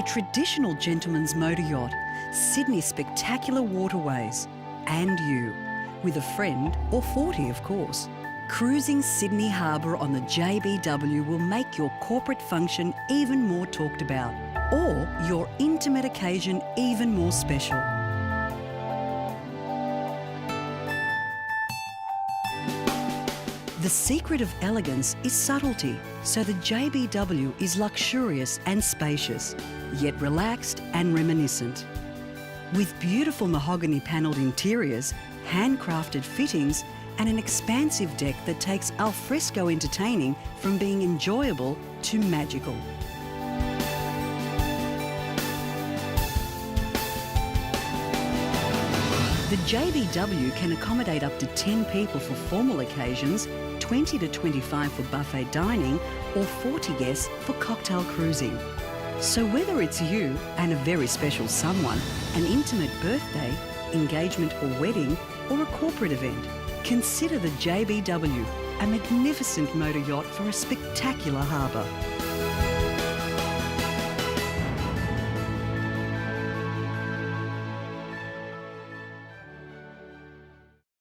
traditional gentleman's motor yacht, Sydney's spectacular waterways, and you, with a friend or 40 of course. Cruising Sydney Harbour on the JBW will make your corporate function even more talked about, or your intimate occasion even more special. The secret of elegance is subtlety, so the JBW is luxurious and spacious, yet relaxed and reminiscent. With beautiful mahogany panelled interiors, handcrafted fittings, and an expansive deck that takes al fresco entertaining from being enjoyable to magical. The JBW can accommodate up to 10 people for formal occasions, 20 to 25 for buffet dining, or 40 guests for cocktail cruising. So whether it's you and a very special someone, an intimate birthday, engagement or wedding, or a corporate event, consider the JBW, a magnificent motor yacht for a spectacular harbour.